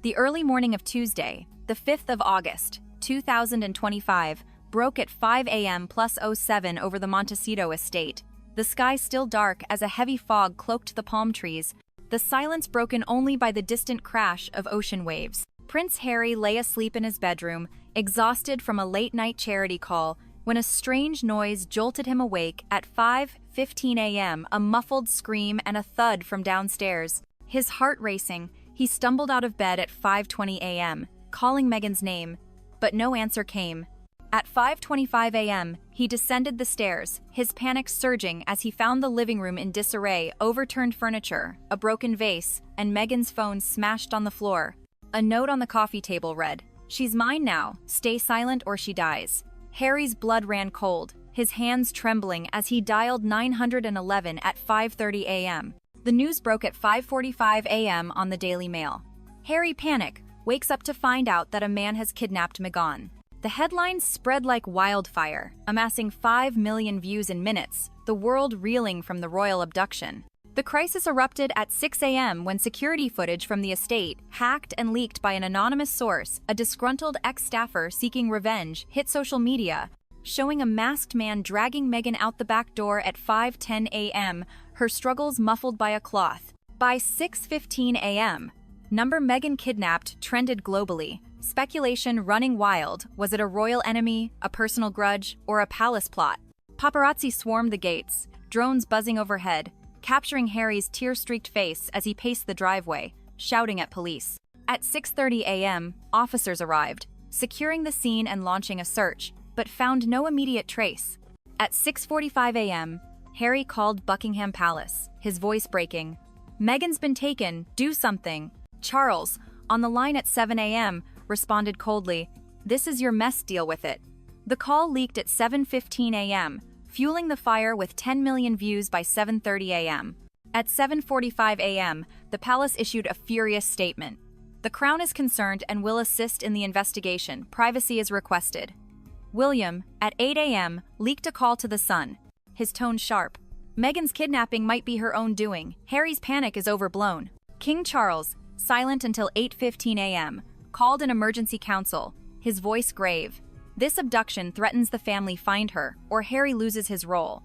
The early morning of Tuesday, the 5th of August, 2025, broke at 5 a.m. plus 07 over the Montecito estate. The sky still dark as a heavy fog cloaked the palm trees, the silence broken only by the distant crash of ocean waves. Prince Harry lay asleep in his bedroom, exhausted from a late-night charity call, when a strange noise jolted him awake at 5:15 a.m., a muffled scream and a thud from downstairs. His heart racing, he stumbled out of bed at 5:20 a.m., calling Meghan's name, but no answer came. At 5:25 a.m., he descended the stairs, his panic surging as he found the living room in disarray, overturned furniture, a broken vase, and Meghan's phone smashed on the floor. A note on the coffee table read, "She's mine now, stay silent or she dies." Harry's blood ran cold, his hands trembling as he dialed 911 at 5:30 a.m. The news broke at 5:45 a.m. on the Daily Mail. Harry panic, wakes up to find out that a man has kidnapped Meghan. The headlines spread like wildfire, amassing 5 million views in minutes, the world reeling from the royal abduction. The crisis erupted at 6 a.m. when security footage from the estate, hacked and leaked by an anonymous source, a disgruntled ex-staffer seeking revenge, hit social media, showing a masked man dragging Meghan out the back door at 5:10 a.m., her struggles muffled by a cloth. By 6:15 a.m., number Meghan kidnapped trended globally, speculation running wild. Was it a royal enemy, a personal grudge, or a palace plot? Paparazzi swarmed the gates, drones buzzing overhead, capturing Harry's tear-streaked face as he paced the driveway, shouting at police. At 6:30 a.m., officers arrived, securing the scene and launching a search, but found no immediate trace. At 6:45 a.m., Harry called Buckingham Palace, his voice breaking. "Meghan's been taken, do something." Charles, on the line at 7 a.m., responded coldly, "This is your mess, deal with it." The call leaked at 7:15 a.m., fueling the fire with 10 million views by 7:30 a.m. At 7:45 a.m., the palace issued a furious statement. "The Crown is concerned and will assist in the investigation. Privacy is requested." William, at 8 a.m., leaked a call to the Sun, his tone sharp. "Meghan's kidnapping might be her own doing. Harry's panic is overblown." King Charles, silent until 8:15 a.m., called an emergency council, his voice grave. "This abduction threatens the family, find her, or Harry loses his role."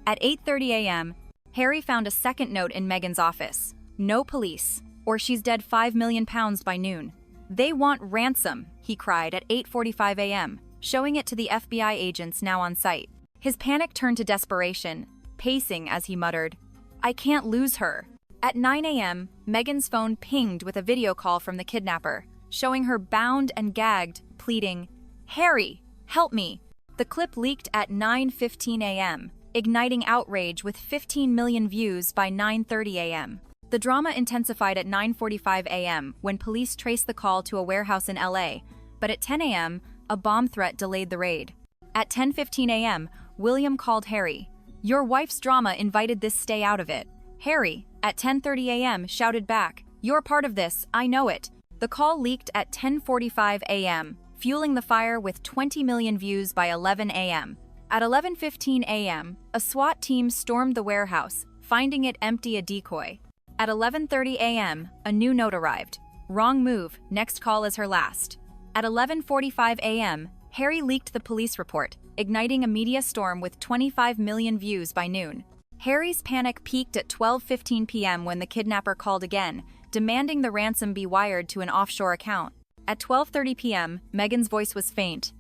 At 8:30 a.m., Harry found a second note in Meghan's office. "No police, or she's dead £5 million by noon." "They want ransom," he cried at 8:45 a.m., showing it to the FBI agents now on site. His panic turned to desperation, pacing as he muttered, "I can't lose her." At 9 a.m., Meghan's phone pinged with a video call from the kidnapper, showing her bound and gagged, pleading, "Harry, help me." The clip leaked at 9:15 a.m., igniting outrage with 15 million views by 9:30 a.m. The drama intensified at 9:45 a.m. when police traced the call to a warehouse in LA, but at 10 a.m., a bomb threat delayed the raid. At 10:15 a.m., William called Harry. "Your wife's drama invited this, stay out of it." Harry, at 10:30 a.m., shouted back, "You're part of this, I know it." The call leaked at 10:45 a.m., fueling the fire with 20 million views by 11 a.m. At 11:15 a.m., a SWAT team stormed the warehouse, finding it empty, a decoy. At 11:30 a.m., a new note arrived. "Wrong move, next call is her last." At 11:45 a.m., Harry leaked the police report, igniting a media storm with 25 million views by noon. Harry's panic peaked at 12:15 p.m. when the kidnapper called again, demanding the ransom be wired to an offshore account. At 12:30 p.m., Meghan's voice was faint.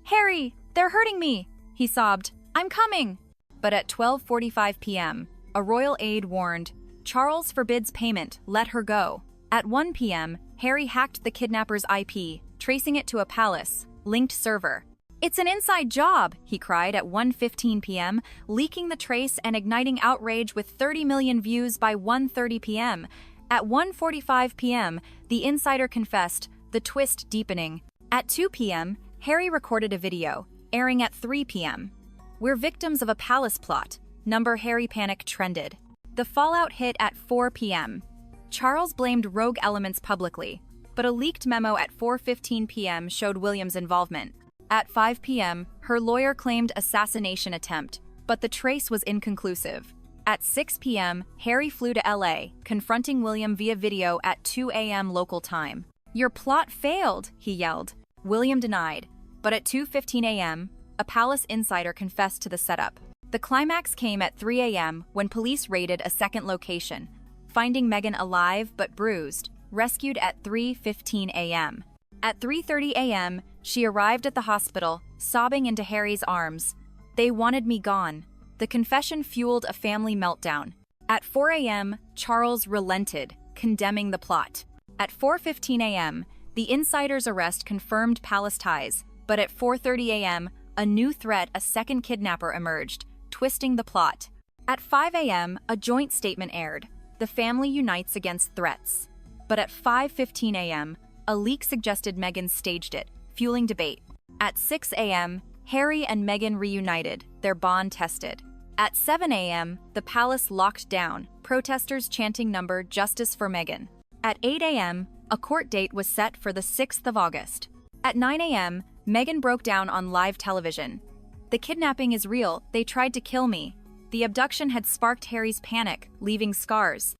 "Harry, they're hurting me," he sobbed. "I'm coming." But at 12:45 p.m., a royal aide warned, "Charles forbids payment, let her go." At 1 p.m., Harry hacked the kidnapper's IP, tracing it to a palace-linked server. "It's an inside job," he cried at 1:15 p.m., leaking the trace and igniting outrage with 30 million views by 1:30 p.m. At 1:45 p.m., the insider confessed, the twist deepening. At 2 p.m., Harry recorded a video, airing at 3 p.m. "We're victims of a palace plot," number Harry panic trended. The fallout hit at 4 p.m. Charles blamed rogue elements publicly, but a leaked memo at 4:15 p.m. showed William's involvement. At 5 p.m., her lawyer claimed assassination attempt, but the trace was inconclusive. At 6 p.m., Harry flew to LA, confronting William via video at 2 a.m. local time. "Your plot failed," he yelled. William denied, but at 2:15 a.m., a palace insider confessed to the setup. The climax came at 3 a.m. when police raided a second location, finding Meghan alive but bruised, rescued at 3:15 a.m. At 3:30 a.m., she arrived at the hospital, sobbing into Harry's arms. "They wanted me gone." The confession fueled a family meltdown. At 4 a.m., Charles relented, condemning the plot. At 4:15 a.m., the insider's arrest confirmed palace ties, but at 4:30 a.m., a new threat, a second kidnapper, emerged, twisting the plot. At 5 a.m., a joint statement aired. The family unites against threats. But at 5:15 a.m., a leak suggested Meghan staged it, fueling debate. At 6 a.m., Harry and Meghan reunited, their bond tested. At 7 a.m., the palace locked down, protesters chanting number "Justice for Meghan." At 8 a.m., a court date was set for the 6th of August. At 9 a.m., Meghan broke down on live television. "The kidnapping is real. They tried to kill me." The abduction had sparked Harry's panic, leaving scars.